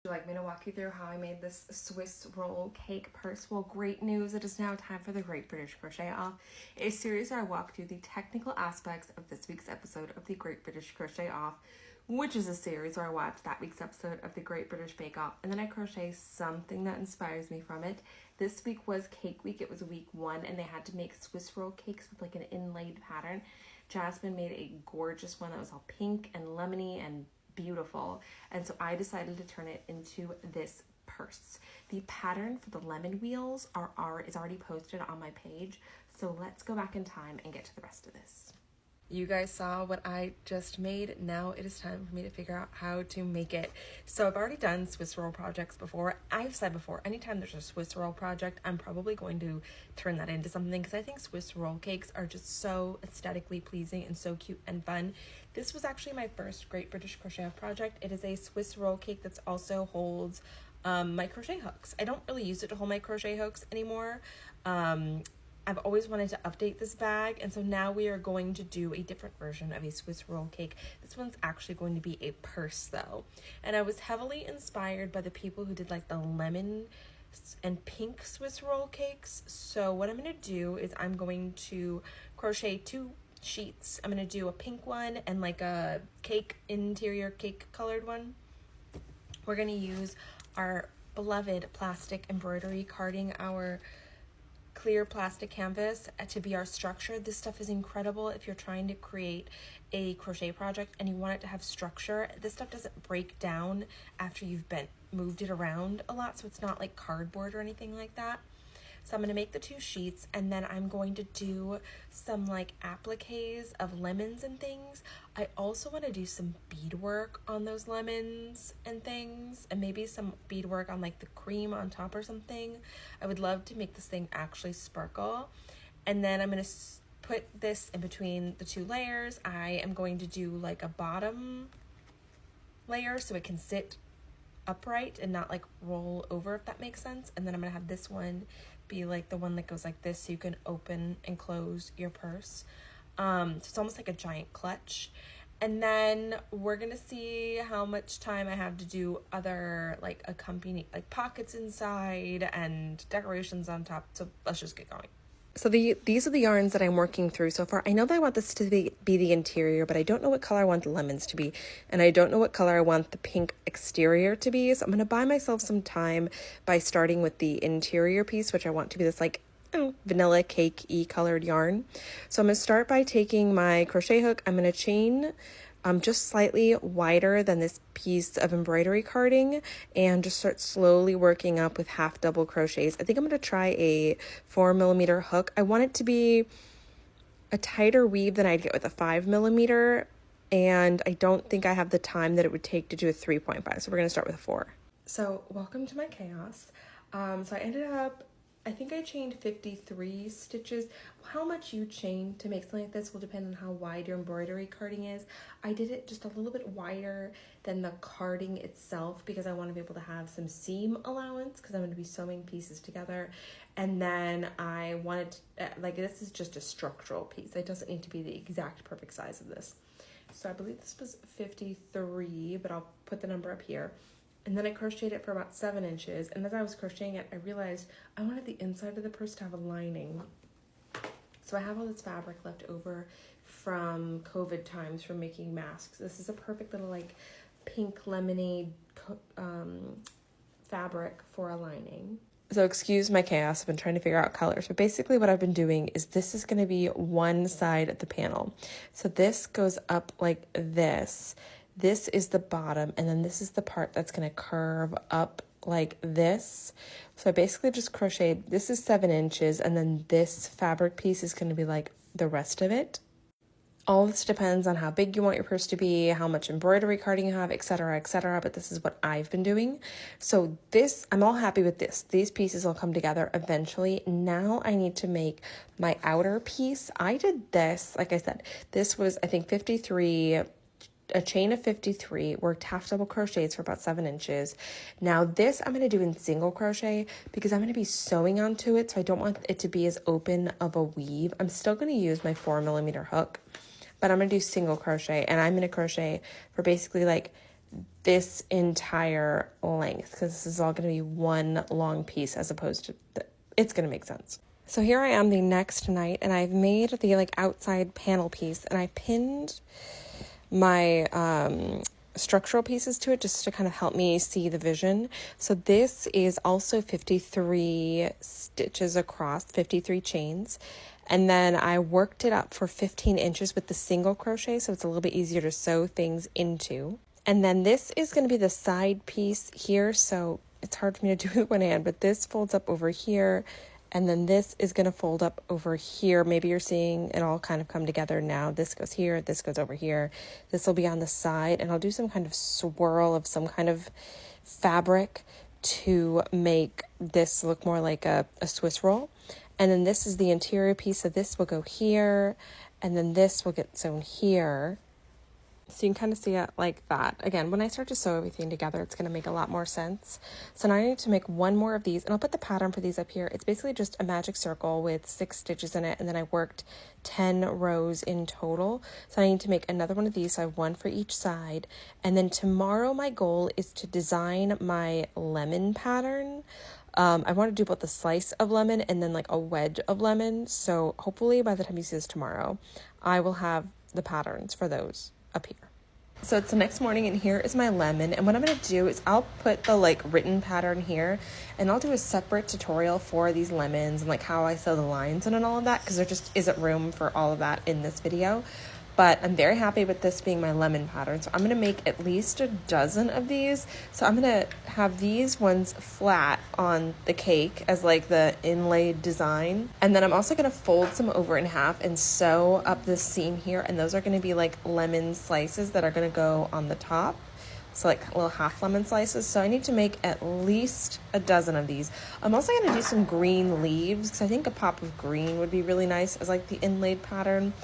Would you like me to walk you through how I made this Swiss roll cake purse? Well, great news. It is now time for the Great British Crochet Off, a series where I walk through the technical aspects of this week's episode of the Great British Crochet Off, which is a series where I watch that week's episode of the Great British Bake Off, and then I crochet something that inspires me from it. This week was Cake Week. It was week 1, and they had to make Swiss roll cakes with like an inlaid pattern. Jasmine made a gorgeous one that was all pink and lemony and beautiful, and so I decided to turn it into this purse. The pattern for the lemon wheels is already posted on my page, so let's go back in time and get to the rest of this. You guys saw what I just made. Now it is time for me to figure out how to make it. So I've already done Swiss roll projects before. I've said before, anytime there's a Swiss roll project, I'm probably going to turn that into something because I think Swiss roll cakes are just so aesthetically pleasing and so cute and fun. This was actually my first Great British Crochet Off project. It is a Swiss roll cake that also holds my crochet hooks. I don't really use it to hold my crochet hooks anymore. I've always wanted to update this bag, and so now we are going to do a different version of a Swiss roll cake. This one's actually going to be a purse though, and I was heavily inspired by the people who did like the lemon and pink Swiss roll cakes. So what I'm going to do is I'm going to crochet 2 sheets. I'm going to do a pink one and like a interior cake colored one. We're going to use our beloved plastic embroidery carding, our clear plastic canvas to be our structure. This stuff is incredible if you're trying to create a crochet project and you want it to have structure. This stuff doesn't break down after you've moved it around a lot, so it's not like cardboard or anything like that. So I'm going to make the 2 sheets, and then I'm going to do some like appliques of lemons and things. I also want to do some beadwork on those lemons and things, and maybe some beadwork on like the cream on top or something. I would love to make this thing actually sparkle. And then I'm going to put this in between the 2 layers. I am going to do like a bottom layer so it can sit upright and not like roll over, if that makes sense. And then I'm going to have this one be like the one that goes like this so you can open and close your purse. So it's almost like a giant clutch. And then we're gonna see how much time I have to do other like accompanying like pockets inside and decorations on top. So let's just get going. So these are the yarns that I'm working through so far. I know that I want this to be the interior, but I don't know what color I want the lemons to be. And I don't know what color I want the pink exterior to be. So I'm going to buy myself some time by starting with the interior piece, which I want to be this like vanilla cake-y colored yarn. So I'm going to start by taking my crochet hook. I'm going to chain just slightly wider than this piece of embroidery carding and just start slowly working up with half double crochets. I think I'm going to try a 4mm hook. I want it to be a tighter weave than I'd get with a 5mm, and I don't think I have the time that it would take to do a 3.5, so we're going to start with a 4. So welcome to my chaos. So I ended up, I think I chained 53 stitches. How much you chain to make something like this will depend on how wide your embroidery carding is. I did it just a little bit wider than the carding itself because I want to be able to have some seam allowance because I'm going to be sewing pieces together. And then I wanted to, like, this is just a structural piece. It doesn't need to be the exact perfect size of this. So I believe this was 53, but I'll put the number up here. And then I crocheted it for about 7 inches. And as I was crocheting it, I realized I wanted the inside of the purse to have a lining. So I have all this fabric left over from COVID times from making masks. This is a perfect little like pink lemonade fabric for a lining. So excuse my chaos. I've been trying to figure out colors. But basically what I've been doing is this is going to be one side of the panel. So this goes up like this. This is the bottom, and then this is the part that's going to curve up like this. So I basically just crocheted, this is 7 inches, and then this fabric piece is going to be like the rest of it. All this depends on how big you want your purse to be, how much embroidery carding you have, etc., but this is what I've been doing. So this, I'm all happy with this. These pieces will come together eventually. Now I need to make my outer piece. I did this, like I said, this was, I think, 53, a chain of 53, worked half double crochets for about 7 inches. Now this I'm going to do in single crochet because I'm going to be sewing onto it, so I don't want it to be as open of a weave. I'm still going to use my 4mm hook, but I'm going to do single crochet, and I'm going to crochet for basically like this entire length, because this is all going to be one long piece as opposed to, it's going to make sense. So here I am the next night, and I've made the like outside panel piece, and I pinned my structural pieces to it just to kind of help me see the vision. So this is also 53 stitches across, 53 chains. And then I worked it up for 15 inches with the single crochet, so it's a little bit easier to sew things into. And then this is going to be the side piece here, so it's hard for me to do with one hand, but this folds up over here, and then this is going to fold up over here. Maybe you're seeing it all kind of come together now. This goes here, this goes over here. This will be on the side, and I'll do some kind of swirl of some kind of fabric to make this look more like a Swiss roll. And then this is the interior piece, so this will go here, and then this will get sewn here. So you can kind of see it like that. Again, when I start to sew everything together, it's going to make a lot more sense. So now I need to make one more of these, and I'll put the pattern for these up here. It's basically just a magic circle with 6 stitches in it, and then I worked 10 rows in total. So I need to make another one of these, so I have one for each side. And then tomorrow my goal is to design my lemon pattern. I want to do both the slice of lemon and then like a wedge of lemon. So hopefully by the time you see this tomorrow, I will have the patterns for those up here. So it's the next morning, and here is my lemon, and what I'm going to do is I'll put the like written pattern here, and I'll do a separate tutorial for these lemons and like how I sew the lines and all of that, because there just isn't room for all of that in this video. But I'm very happy with this being my lemon pattern, so I'm going to make at least a dozen of these. So I'm going to have these ones flat on the cake as like the inlaid design, and then I'm also going to fold some over in half and sew up this seam here, and those are going to be like lemon slices that are going to go on the top. So like little half lemon slices. So I need to make at least a dozen of these. I'm also going to do some green leaves, because I think a pop of green would be really nice as like the inlaid pattern.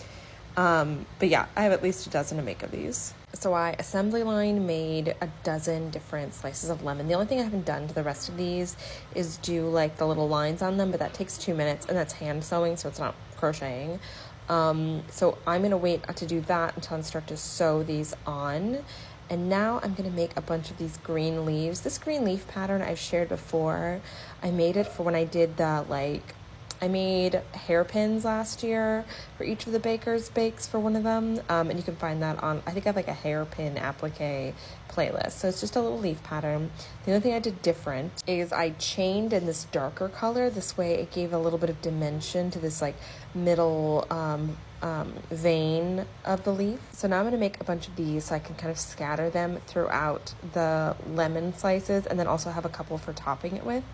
But yeah, I have at least a dozen to make of these. So I assembly line made a dozen different slices of lemon. The only thing I haven't done to the rest of these is do like the little lines on them, but that takes 2 minutes, and that's hand sewing, so it's not crocheting. So I'm going to wait to do that until I start to sew these on. And now I'm going to make a bunch of these green leaves. This green leaf pattern I've shared before. I made it for when I did the I made hairpins last year for each of the baker's bakes for one of them, and you can find that on, I think I have like a hairpin applique playlist. So it's just a little leaf pattern. The only thing I did different is I chained in this darker color. This way it gave a little bit of dimension to this like middle vein of the leaf. So now I'm going to make a bunch of these so I can kind of scatter them throughout the lemon slices, and then also have a couple for topping it with,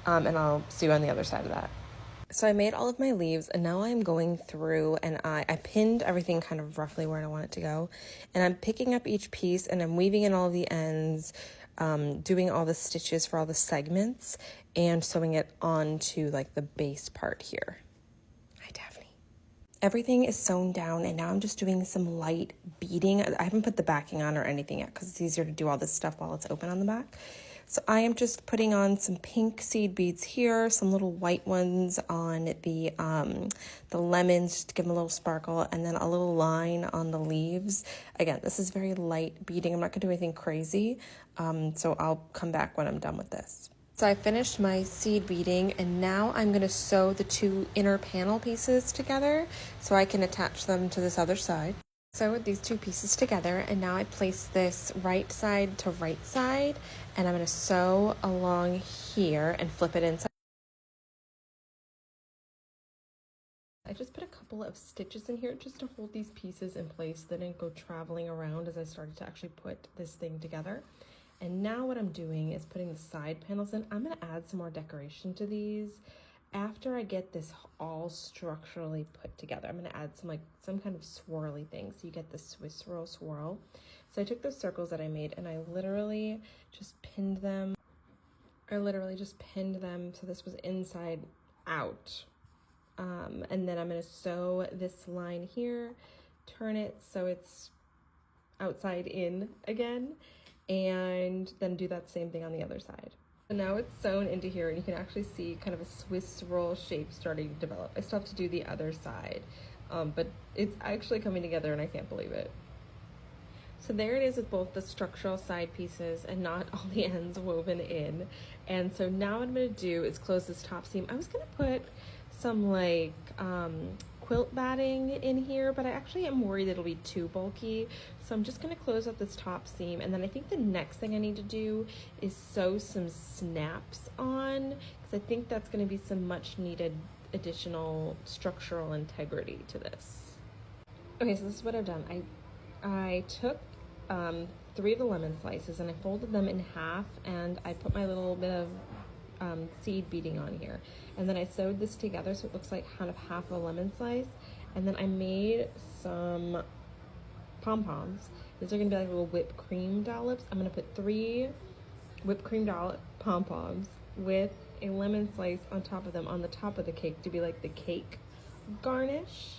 and I'll see you on the other side of that. So I made all of my leaves, and now I'm going through and I pinned everything kind of roughly where I want it to go. And I'm picking up each piece and I'm weaving in all the ends, doing all the stitches for all the segments, and sewing it onto like the base part here. Hi, Daphne. Everything is sewn down, and now I'm just doing some light beading. I haven't put the backing on or anything yet because it's easier to do all this stuff while it's open on the back. So I am just putting on some pink seed beads here, some little white ones on the lemons just to give them a little sparkle, and then a little line on the leaves. Again, this is very light beading. I'm not going to do anything crazy, so I'll come back when I'm done with this. So I finished my seed beading, and now I'm going to sew the 2 inner panel pieces together so I can attach them to this other side. Sewed these 2 pieces together, and now I place this right side to right side, and I'm going to sew along here and flip it inside. I just put a couple of stitches in here just to hold these pieces in place so they didn't go traveling around as I started to actually put this thing together. And now what I'm doing is putting the side panels in. I'm going to add some more decoration to these after I get this all structurally put together. I'm going to add some kind of swirly thing so you get the Swiss roll swirl. So I took those circles that I made and I literally just pinned them. So this was inside out. And then I'm going to sew this line here, turn it so it's outside in again, and then do that same thing on the other side. So now it's sewn into here, and you can actually see kind of a Swiss roll shape starting to develop. I still have to do the other side, but it's actually coming together and I can't believe it. So there it is with both the structural side pieces and not all the ends woven in. And so now what I'm going to do is close this top seam. I was going to put some like quilt batting in here, but I actually am worried it'll be too bulky. So I'm just going to close up this top seam. And then I think the next thing I need to do is sew some snaps on, because I think that's going to be some much needed additional structural integrity to this. Okay, so this is what I've done. I took 3 of the lemon slices and I folded them in half, and I put my little bit of seed beading on here, and then I sewed this together so it looks like kind of half a lemon slice, and then I made some pom-poms. These are gonna be like little whipped cream dollops. I'm gonna put 3 whipped cream dollop pom-poms with a lemon slice on top of them on the top of the cake to be like the cake garnish.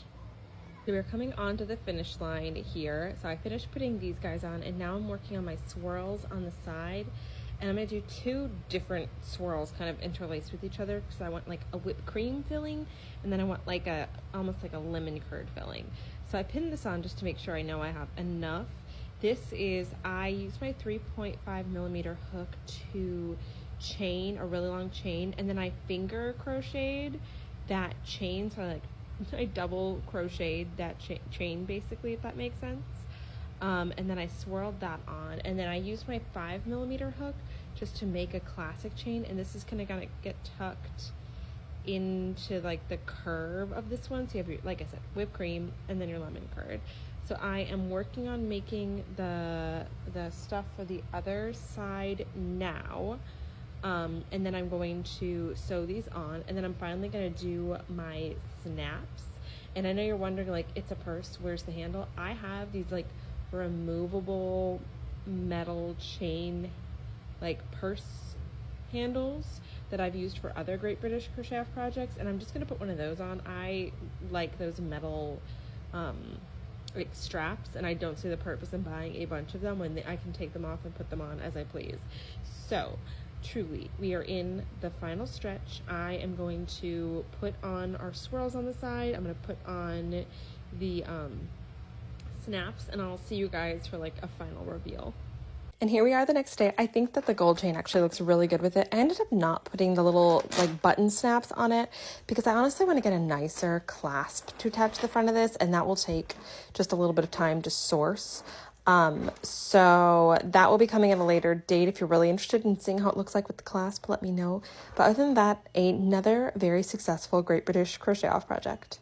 So we're coming on to the finish line here. So I finished putting these guys on, and now I'm working on my swirls on the side. And I'm gonna do 2 different swirls kind of interlaced with each other, because I want like a whipped cream filling, and then I want like almost like a lemon curd filling. So I pinned this on just to make sure I know I have enough. This is, I used my 3.5mm hook to chain a really long chain, and then I finger crocheted that chain, so I double crocheted that chain basically, if that makes sense. And then I swirled that on, and then I used my 5mm hook just to make a classic chain, and this is gonna get tucked into like the curve of this one. So you have your, like I said, whipped cream and then your lemon curd. So I am working on making the stuff for the other side now. And then I'm going to sew these on, and then I'm finally going to do my snaps. And I know you're wondering, like, it's a purse, where's the handle? I have these like removable metal chain like purse handles that I've used for other Great British Crochet Off projects, and I'm just going to put one of those on. I like those metal like straps, and I don't see the purpose in buying a bunch of them when I can take them off and put them on as I please. So truly, we are in the final stretch. I am going to put on our swirls on the side. I'm going to put on the snaps, and I'll see you guys for like a final reveal. And here we are the next day. I think that the gold chain actually looks really good with it. I ended up not putting the little like button snaps on it because I honestly want to get a nicer clasp to attach to the front of this, and that will take just a little bit of time to source. So that will be coming at a later date. If you're really interested in seeing how it looks like with the clasp, let me know. But other than that, another very successful Great British Crochet Off project.